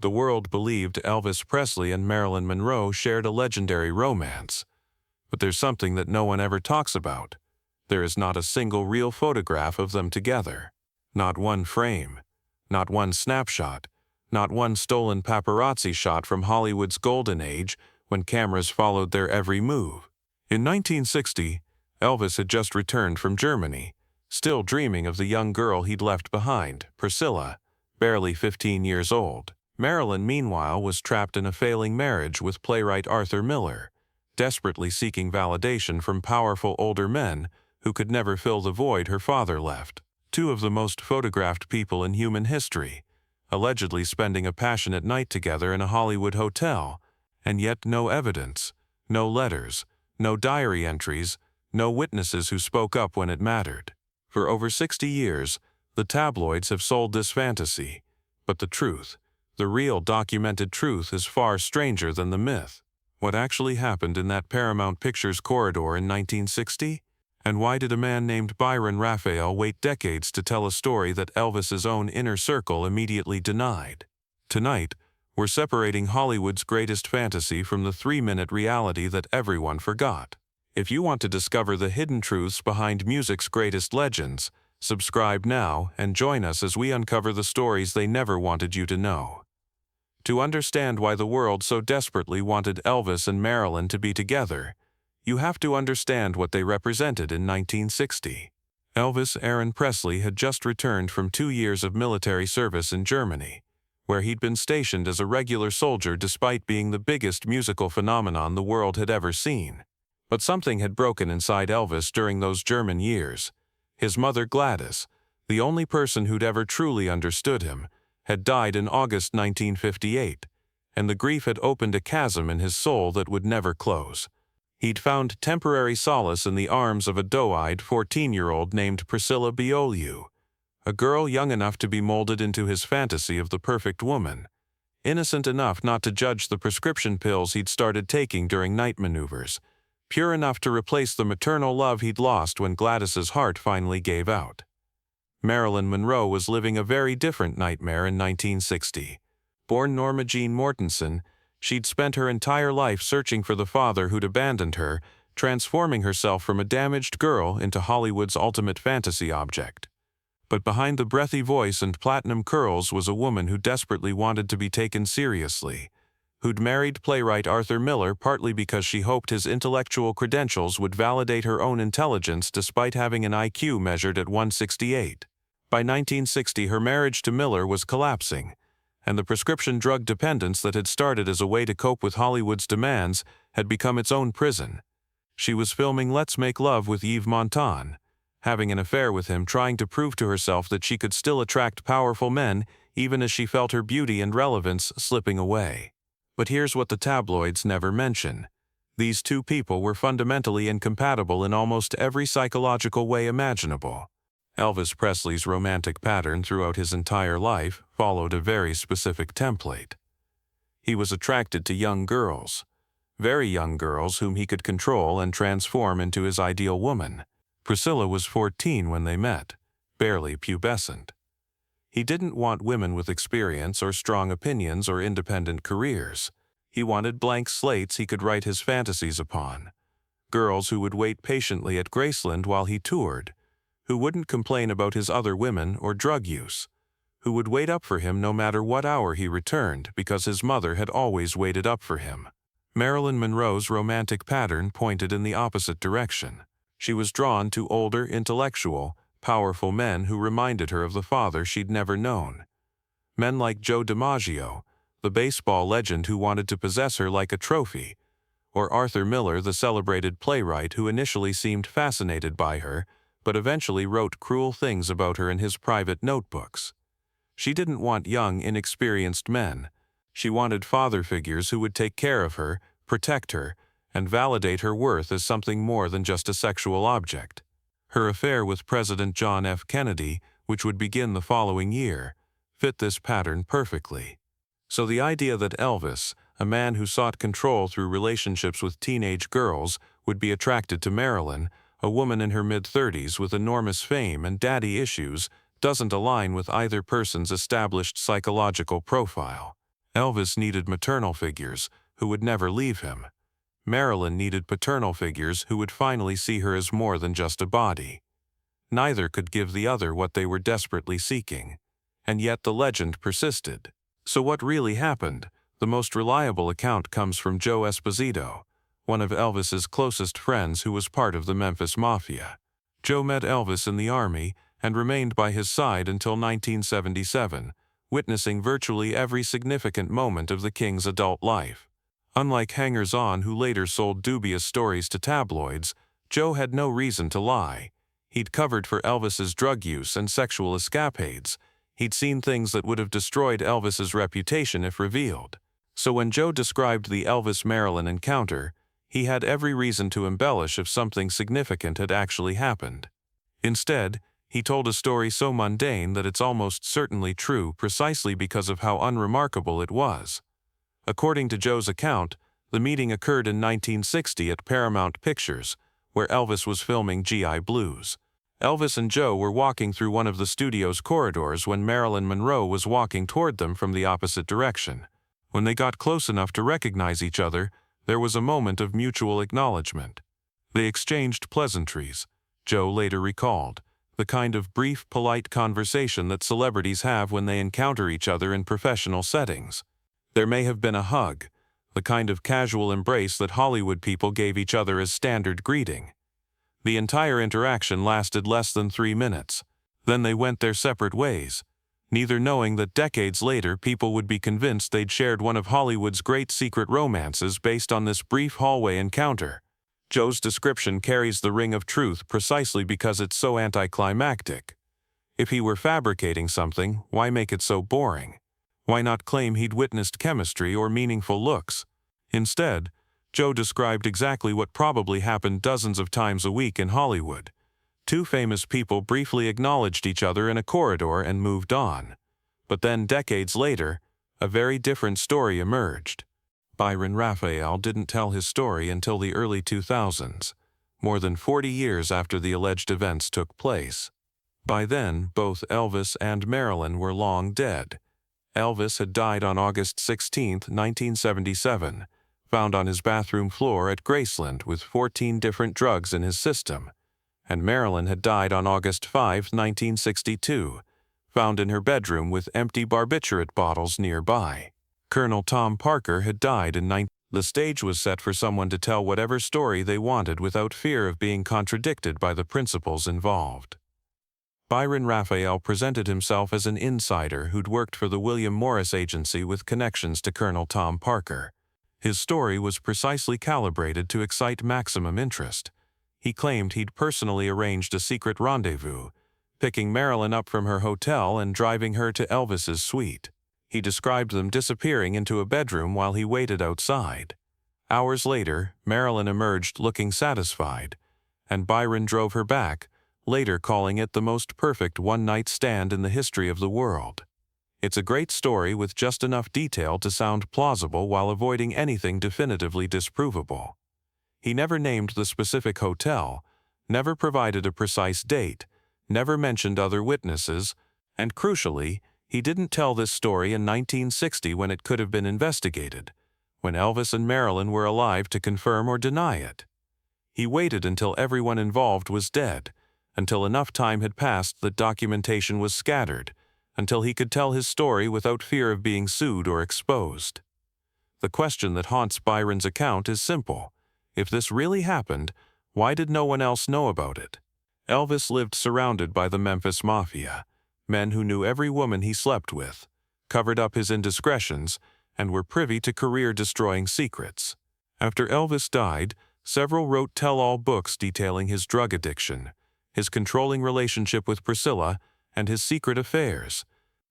The world believed Elvis Presley and Marilyn Monroe shared a legendary romance. But there's something that no one ever talks about. There is not a single real photograph of them together. Not one frame. Not one snapshot. Not one stolen paparazzi shot from Hollywood's golden age when cameras followed their every move. In 1960, Elvis had just returned from Germany, still dreaming of the young girl he'd left behind, Priscilla, barely 15 years old. Marilyn, meanwhile, was trapped in a failing marriage with playwright Arthur Miller, desperately seeking validation from powerful older men who could never fill the void her father left. Two of the most photographed people in human history, allegedly spending a passionate night together in a Hollywood hotel, and yet no evidence, no letters, no diary entries, no witnesses who spoke up when it mattered. For over 60 years, the tabloids have sold this fantasy, but the truth, the real documented truth, is far stranger than the myth. What actually happened in that Paramount Pictures corridor in 1960? And why did a man named Byron Raphael wait decades to tell a story that Elvis's own inner circle immediately denied? Tonight, we're separating Hollywood's greatest fantasy from the 3-minute reality that everyone forgot. If you want to discover the hidden truths behind music's greatest legends, subscribe now and join us as we uncover the stories they never wanted you to know. To understand why the world so desperately wanted Elvis and Marilyn to be together, you have to understand what they represented in 1960. Elvis Aaron Presley had just returned from 2 years of military service in Germany, where he'd been stationed as a regular soldier despite being the biggest musical phenomenon the world had ever seen. But something had broken inside Elvis during those German years. His mother Gladys, the only person who'd ever truly understood him, had died in August 1958, and the grief had opened a chasm in his soul that would never close. He'd found temporary solace in the arms of a doe-eyed 14-year-old named Priscilla Beaulieu, a girl young enough to be molded into his fantasy of the perfect woman, innocent enough not to judge the prescription pills he'd started taking during night maneuvers, pure enough to replace the maternal love he'd lost when Gladys's heart finally gave out. Marilyn Monroe was living a very different nightmare in 1960. Born Norma Jean Mortensen, she'd spent her entire life searching for the father who'd abandoned her, transforming herself from a damaged girl into Hollywood's ultimate fantasy object. But behind the breathy voice and platinum curls was a woman who desperately wanted to be taken seriously, who'd married playwright Arthur Miller partly because she hoped his intellectual credentials would validate her own intelligence despite having an IQ measured at 168. By 1960, her marriage to Miller was collapsing, and the prescription drug dependence that had started as a way to cope with Hollywood's demands had become its own prison. She was filming Let's Make Love with Yves Montand, having an affair with him, trying to prove to herself that she could still attract powerful men even as she felt her beauty and relevance slipping away. But here's what the tabloids never mention. These two people were fundamentally incompatible in almost every psychological way imaginable. Elvis Presley's romantic pattern throughout his entire life followed a very specific template. He was attracted to young girls, very young girls whom he could control and transform into his ideal woman. Priscilla was 14 when they met, barely pubescent. He didn't want women with experience or strong opinions or independent careers. He wanted blank slates he could write his fantasies upon. Girls who would wait patiently at Graceland while he toured, who wouldn't complain about his other women or drug use, who would wait up for him no matter what hour he returned because his mother had always waited up for him. Marilyn Monroe's romantic pattern pointed in the opposite direction. She was drawn to older, intellectual, powerful men who reminded her of the father she'd never known. Men like Joe DiMaggio, the baseball legend who wanted to possess her like a trophy, or Arthur Miller, the celebrated playwright who initially seemed fascinated by her, but eventually wrote cruel things about her in his private notebooks. She didn't want young, inexperienced men. She wanted father figures who would take care of her, protect her, and validate her worth as something more than just a sexual object. Her affair with President John F. Kennedy, which would begin the following year, fit this pattern perfectly. So the idea that Elvis, a man who sought control through relationships with teenage girls, would be attracted to Marilyn, a woman in her mid-30s with enormous fame and daddy issues, doesn't align with either person's established psychological profile. Elvis needed maternal figures who would never leave him. Marilyn needed paternal figures who would finally see her as more than just a body. Neither could give the other what they were desperately seeking. And yet the legend persisted. So what really happened? The most reliable account comes from Joe Esposito, one of Elvis's closest friends who was part of the Memphis Mafia. Joe met Elvis in the Army and remained by his side until 1977, witnessing virtually every significant moment of the King's adult life. Unlike hangers-on who later sold dubious stories to tabloids, Joe had no reason to lie. He'd covered for Elvis's drug use and sexual escapades. He'd seen things that would have destroyed Elvis's reputation if revealed. So when Joe described the Elvis-Marilyn encounter, he had every reason to embellish if something significant had actually happened. Instead, he told a story so mundane that it's almost certainly true precisely because of how unremarkable it was. According to Joe's account, the meeting occurred in 1960 at Paramount Pictures, where Elvis was filming GI Blues. Elvis and Joe were walking through one of the studio's corridors when Marilyn Monroe was walking toward them from the opposite direction. When they got close enough to recognize each other, there was a moment of mutual acknowledgement. They exchanged pleasantries, Joe later recalled, the kind of brief, polite conversation that celebrities have when they encounter each other in professional settings. There may have been a hug, the kind of casual embrace that Hollywood people gave each other as standard greeting. The entire interaction lasted less than 3 minutes. Then they went their separate ways, neither knowing that decades later people would be convinced they'd shared one of Hollywood's great secret romances based on this brief hallway encounter. Joe's description carries the ring of truth precisely because it's so anticlimactic. If he were fabricating something, why make it so boring? Why not claim he'd witnessed chemistry or meaningful looks? Instead, Joe described exactly what probably happened dozens of times a week in Hollywood. Two famous people briefly acknowledged each other in a corridor and moved on. But then, decades later, a very different story emerged. Byron Raphael didn't tell his story until the early 2000s, more than 40 years after the alleged events took place. By then, both Elvis and Marilyn were long dead. Elvis had died on August 16, 1977, found on his bathroom floor at Graceland with 14 different drugs in his system, and Marilyn had died on August 5, 1962, found in her bedroom with empty barbiturate bottles nearby. Colonel Tom Parker had died in 19... The stage was set for someone to tell whatever story they wanted without fear of being contradicted by the principals involved. Byron Raphael presented himself as an insider who'd worked for the William Morris Agency with connections to Colonel Tom Parker. His story was precisely calibrated to excite maximum interest. He claimed he'd personally arranged a secret rendezvous, picking Marilyn up from her hotel and driving her to Elvis's suite. He described them disappearing into a bedroom while he waited outside. Hours later, Marilyn emerged looking satisfied, and Byron drove her back, later calling it the most perfect one-night stand in the history of the world. It's a great story with just enough detail to sound plausible while avoiding anything definitively disprovable. He never named the specific hotel, never provided a precise date, never mentioned other witnesses, and crucially, he didn't tell this story in 1960 when it could have been investigated, when Elvis and Marilyn were alive to confirm or deny it. He waited until everyone involved was dead, until enough time had passed that documentation was scattered, until he could tell his story without fear of being sued or exposed. The question that haunts Byron's account is simple. If this really happened, why did no one else know about it? Elvis lived surrounded by the Memphis Mafia, men who knew every woman he slept with, covered up his indiscretions, and were privy to career-destroying secrets. After Elvis died, several wrote tell-all books detailing his drug addiction, his controlling relationship with Priscilla, and his secret affairs.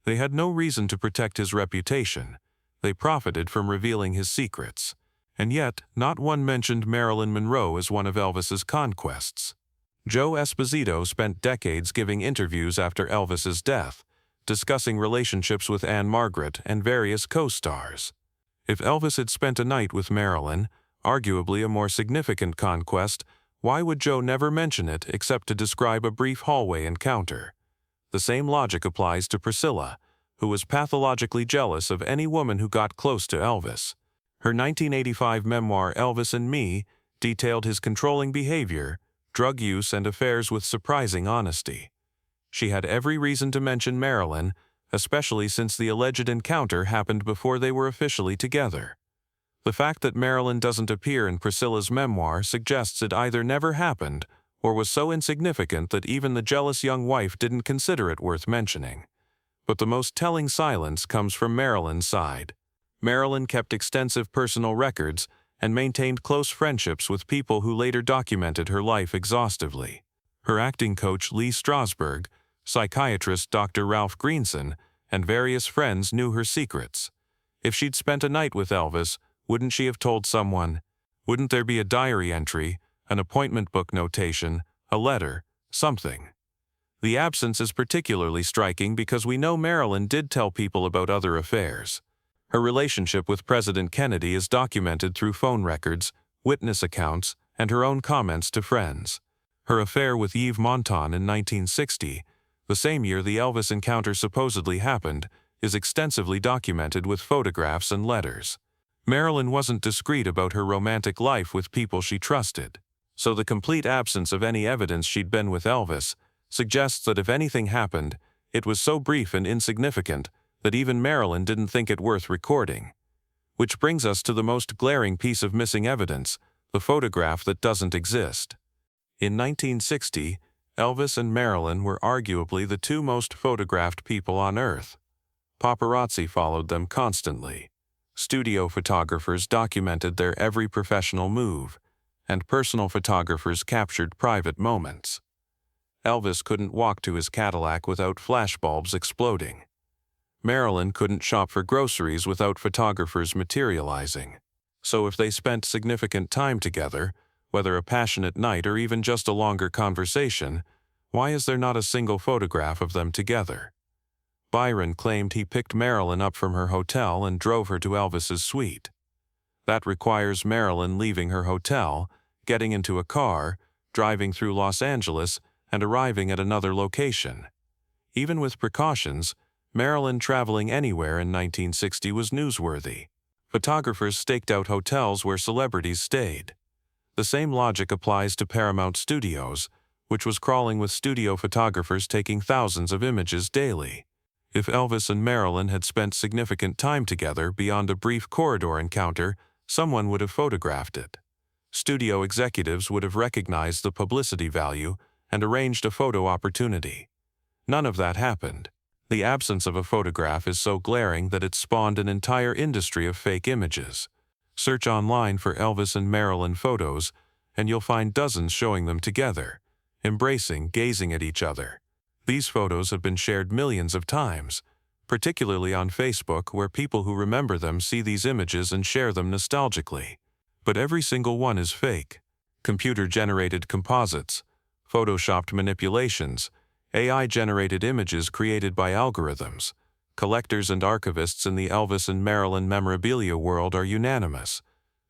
They had no reason to protect his reputation. They profited from revealing his secrets. And yet, not one mentioned Marilyn Monroe as one of Elvis's conquests. Joe Esposito spent decades giving interviews after Elvis's death, discussing relationships with Anne Margaret and various co-stars. If Elvis had spent a night with Marilyn, arguably a more significant conquest, why would Joe never mention it except to describe a brief hallway encounter? The same logic applies to Priscilla, who was pathologically jealous of any woman who got close to Elvis. Her 1985 memoir Elvis and Me detailed his controlling behavior, drug use, and affairs with surprising honesty. She had every reason to mention Marilyn, especially since the alleged encounter happened before they were officially together. The fact that Marilyn doesn't appear in Priscilla's memoir suggests it either never happened or was so insignificant that even the jealous young wife didn't consider it worth mentioning. But the most telling silence comes from Marilyn's side. Marilyn kept extensive personal records and maintained close friendships with people who later documented her life exhaustively. Her acting coach Lee Strasberg, psychiatrist Dr. Ralph Greenson, and various friends knew her secrets. If she'd spent a night with Elvis, wouldn't she have told someone? Wouldn't there be a diary entry, an appointment book notation, a letter, something? The absence is particularly striking because we know Marilyn did tell people about other affairs. Her relationship with President Kennedy is documented through phone records, witness accounts, and her own comments to friends. Her affair with Yves Montand in 1960, the same year the Elvis encounter supposedly happened, is extensively documented with photographs and letters. Marilyn wasn't discreet about her romantic life with people she trusted, so the complete absence of any evidence she'd been with Elvis suggests that if anything happened, it was so brief and insignificant that even Marilyn didn't think it worth recording. Which brings us to the most glaring piece of missing evidence, the photograph that doesn't exist. In 1960, Elvis and Marilyn were arguably the two most photographed people on Earth. Paparazzi followed them constantly. Studio photographers documented their every professional move, and personal photographers captured private moments. Elvis couldn't walk to his Cadillac without flashbulbs exploding. Marilyn couldn't shop for groceries without photographers materializing. So if they spent significant time together, whether a passionate night or even just a longer conversation, why is there not a single photograph of them together? Byron claimed he picked Marilyn up from her hotel and drove her to Elvis's suite. That requires Marilyn leaving her hotel, getting into a car, driving through Los Angeles, and arriving at another location. Even with precautions, Marilyn traveling anywhere in 1960 was newsworthy. Photographers staked out hotels where celebrities stayed. The same logic applies to Paramount Studios, which was crawling with studio photographers taking thousands of images daily. If Elvis and Marilyn had spent significant time together beyond a brief corridor encounter, someone would have photographed it. Studio executives would have recognized the publicity value and arranged a photo opportunity. None of that happened. The absence of a photograph is so glaring that it spawned an entire industry of fake images. Search online for Elvis and Marilyn photos, and you'll find dozens showing them together, embracing, gazing at each other. These photos have been shared millions of times, particularly on Facebook, where people who remember them see these images and share them nostalgically. But every single one is fake. Computer-generated composites, photoshopped manipulations, AI-generated images created by algorithms. Collectors and archivists in the Elvis and Marilyn memorabilia world are unanimous.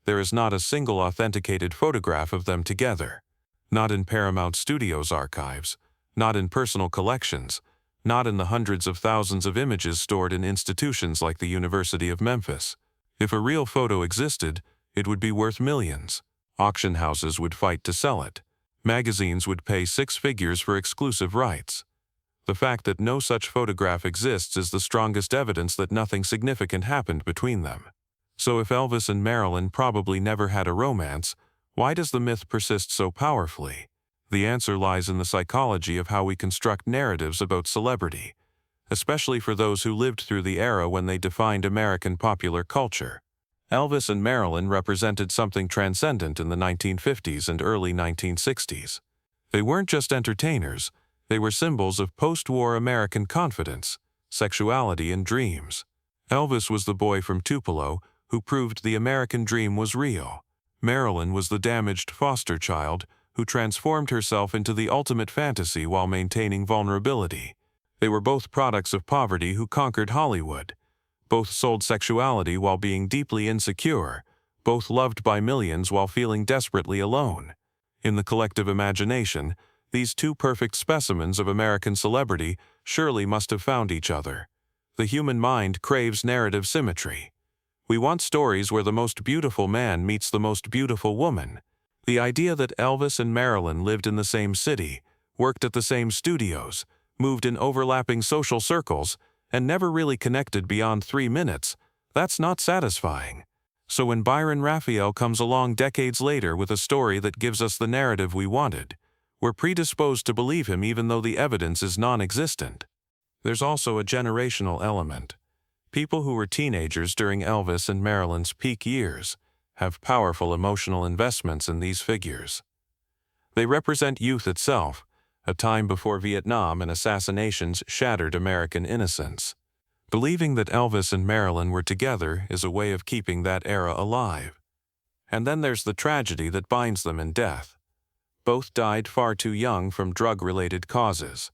There is not a single authenticated photograph of them together. Not in Paramount Studios archives, not in personal collections, not in the hundreds of thousands of images stored in institutions like the University of Memphis. If a real photo existed, it would be worth millions. Auction houses would fight to sell it. Magazines would pay six figures for exclusive rights. The fact that no such photograph exists is the strongest evidence that nothing significant happened between them. So if Elvis and Marilyn probably never had a romance, why does the myth persist so powerfully? The answer lies in the psychology of how we construct narratives about celebrity, especially for those who lived through the era when they defined American popular culture. Elvis and Marilyn represented something transcendent in the 1950s and early 1960s. They weren't just entertainers, they were symbols of post-war American confidence, sexuality, and dreams. Elvis was the boy from Tupelo who proved the American dream was real. Marilyn was the damaged foster child who transformed herself into the ultimate fantasy while maintaining vulnerability. They were both products of poverty who conquered Hollywood. Both sold sexuality while being deeply insecure. Both loved by millions while feeling desperately alone. In the collective imagination, these two perfect specimens of American celebrity surely must have found each other. The human mind craves narrative symmetry. We want stories where the most beautiful man meets the most beautiful woman. The idea that Elvis and Marilyn lived in the same city, worked at the same studios, moved in overlapping social circles, and never really connected beyond 3 minutes, that's not satisfying. So when Byron Raphael comes along decades later with a story that gives us the narrative we wanted, we're predisposed to believe him even though the evidence is non-existent. There's also a generational element. People who were teenagers during Elvis and Marilyn's peak years have powerful emotional investments in these figures. They represent youth itself, a time before Vietnam and assassinations shattered American innocence. Believing that Elvis and Marilyn were together is a way of keeping that era alive. And then there's the tragedy that binds them in death. Both died far too young from drug-related causes.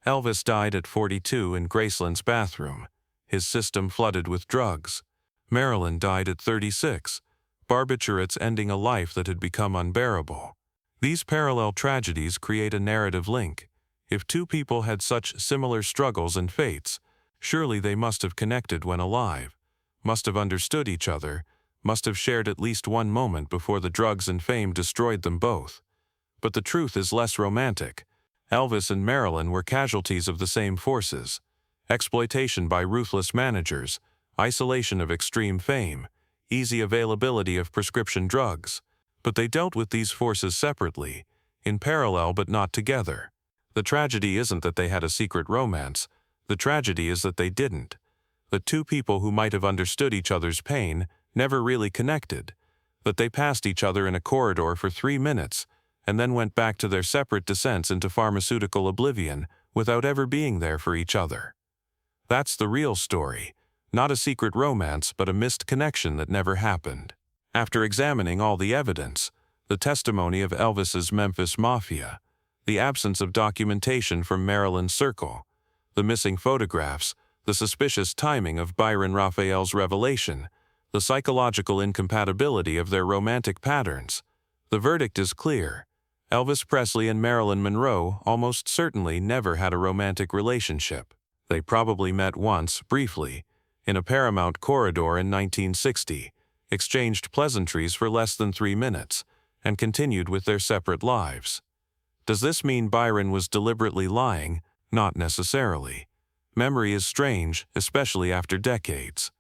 Elvis died at 42 in Graceland's bathroom, his system flooded with drugs. Marilyn died at 36, barbiturates ending a life that had become unbearable. These parallel tragedies create a narrative link. If two people had such similar struggles and fates, surely they must have connected when alive, must have understood each other, must have shared at least one moment before the drugs and fame destroyed them both. But the truth is less romantic. Elvis and Marilyn were casualties of the same forces: exploitation by ruthless managers, isolation of extreme fame, easy availability of prescription drugs. But they dealt with these forces separately, in parallel but not together. The tragedy isn't that they had a secret romance. The tragedy is that they didn't. That two people who might have understood each other's pain never really connected. That they passed each other in a corridor for 3 minutes and then went back to their separate descents into pharmaceutical oblivion without ever being there for each other. That's the real story. Not a secret romance, but a missed connection that never happened. After examining all the evidence, the testimony of Elvis's Memphis Mafia, the absence of documentation from Marilyn's circle, the missing photographs, the suspicious timing of Byron Raphael's revelation, the psychological incompatibility of their romantic patterns, the verdict is clear. Elvis Presley and Marilyn Monroe almost certainly never had a romantic relationship. They probably met once, briefly, in a Paramount corridor in 1960, exchanged pleasantries for less than 3 minutes, and continued with their separate lives. Does this mean Byron was deliberately lying? Not necessarily. Memory is strange, especially after decades.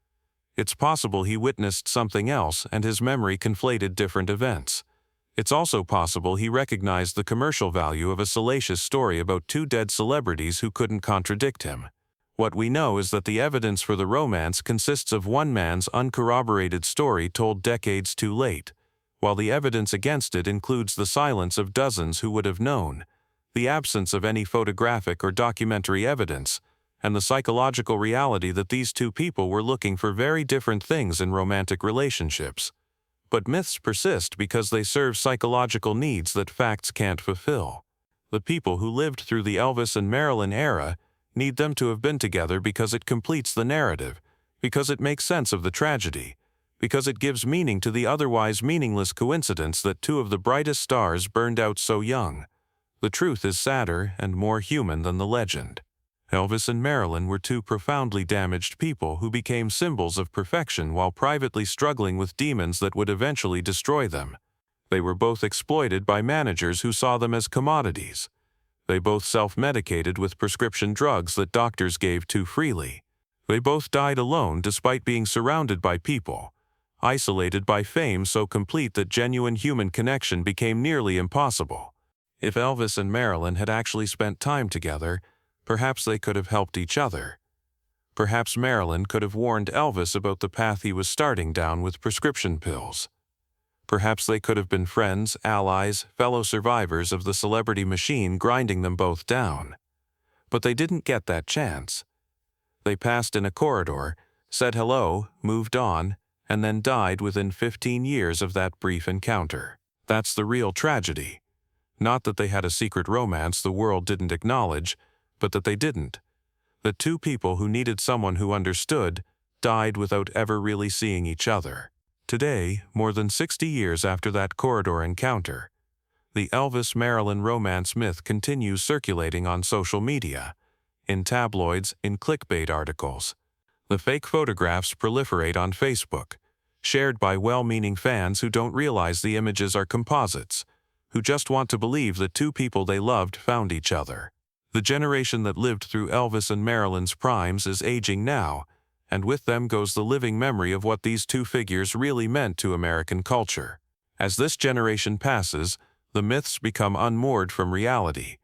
It's possible he witnessed something else and his memory conflated different events. It's also possible he recognized the commercial value of a salacious story about two dead celebrities who couldn't contradict him. What we know is that the evidence for the romance consists of one man's uncorroborated story told decades too late, while the evidence against it includes the silence of dozens who would have known, the absence of any photographic or documentary evidence, and the psychological reality that these two people were looking for very different things in romantic relationships. But myths persist because they serve psychological needs that facts can't fulfill. The people who lived through the Elvis and Marilyn era need them to have been together because it completes the narrative, because it makes sense of the tragedy, because it gives meaning to the otherwise meaningless coincidence that two of the brightest stars burned out so young. The truth is sadder and more human than the legend. Elvis and Marilyn were two profoundly damaged people who became symbols of perfection while privately struggling with demons that would eventually destroy them. They were both exploited by managers who saw them as commodities. They both self-medicated with prescription drugs that doctors gave too freely. They both died alone despite being surrounded by people, isolated by fame so complete that genuine human connection became nearly impossible. If Elvis and Marilyn had actually spent time together, perhaps they could have helped each other. Perhaps Marilyn could have warned Elvis about the path he was starting down with prescription pills. Perhaps they could have been friends, allies, fellow survivors of the celebrity machine grinding them both down. But they didn't get that chance. They passed in a corridor, said hello, moved on, and then died within 15 years of that brief encounter. That's the real tragedy. Not that they had a secret romance the world didn't acknowledge, but that they didn't. That two people who needed someone who understood died without ever really seeing each other. Today, more than 60 years after that corridor encounter, the Elvis-Marilyn romance myth continues circulating on social media, in tabloids, in clickbait articles, The fake photographs proliferate on Facebook, shared by well-meaning fans who don't realize the images are composites, who just want to believe that two people they loved found each other. The generation that lived through Elvis and Marilyn's primes is aging now, and with them goes the living memory of what these two figures really meant to American culture. As this generation passes, the myths become unmoored from reality,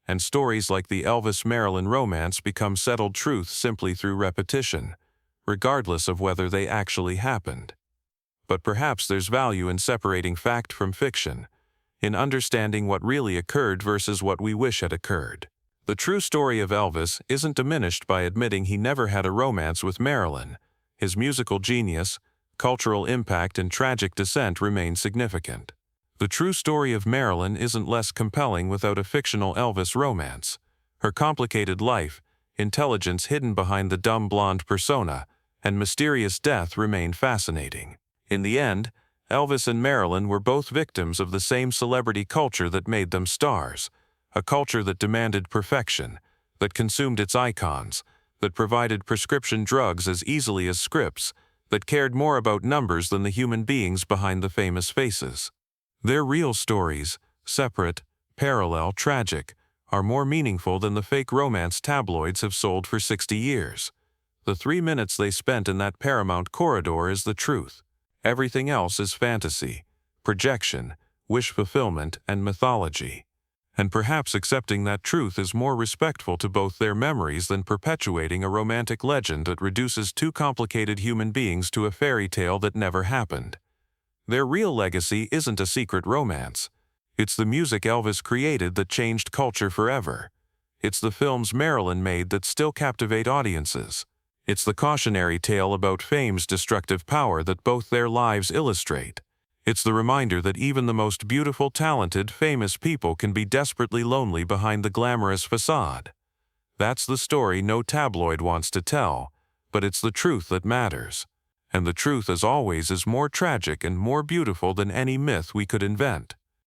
and stories like the Elvis-Marilyn romance become settled truth simply through repetition, regardless of whether they actually happened. But perhaps there's value in separating fact from fiction, in understanding what really occurred versus what we wish had occurred. The true story of Elvis isn't diminished by admitting he never had a romance with Marilyn. His musical genius, cultural impact, and tragic descent remain significant. The true story of Marilyn isn't less compelling without a fictional Elvis romance. Her complicated life, intelligence hidden behind the dumb blonde persona, and mysterious death remain fascinating. In the end, Elvis and Marilyn were both victims of the same celebrity culture that made them stars, a culture that demanded perfection, that consumed its icons, that provided prescription drugs as easily as scripts, that cared more about numbers than the human beings behind the famous faces. Their real stories, separate, parallel, tragic, are more meaningful than the fake romance tabloids have sold for 60 years. The 3 minutes they spent in that Paramount corridor is the truth. Everything else is fantasy, projection, wish fulfillment, and mythology. And perhaps accepting that truth is more respectful to both their memories than perpetuating a romantic legend that reduces two complicated human beings to a fairy tale that never happened. Their real legacy isn't a secret romance. It's the music Elvis created that changed culture forever. It's the films Marilyn made that still captivate audiences. It's the cautionary tale about fame's destructive power that both their lives illustrate. It's the reminder that even the most beautiful, talented, famous people can be desperately lonely behind the glamorous facade. That's the story no tabloid wants to tell, but it's the truth that matters. And the truth, as always, is more tragic and more beautiful than any myth we could invent.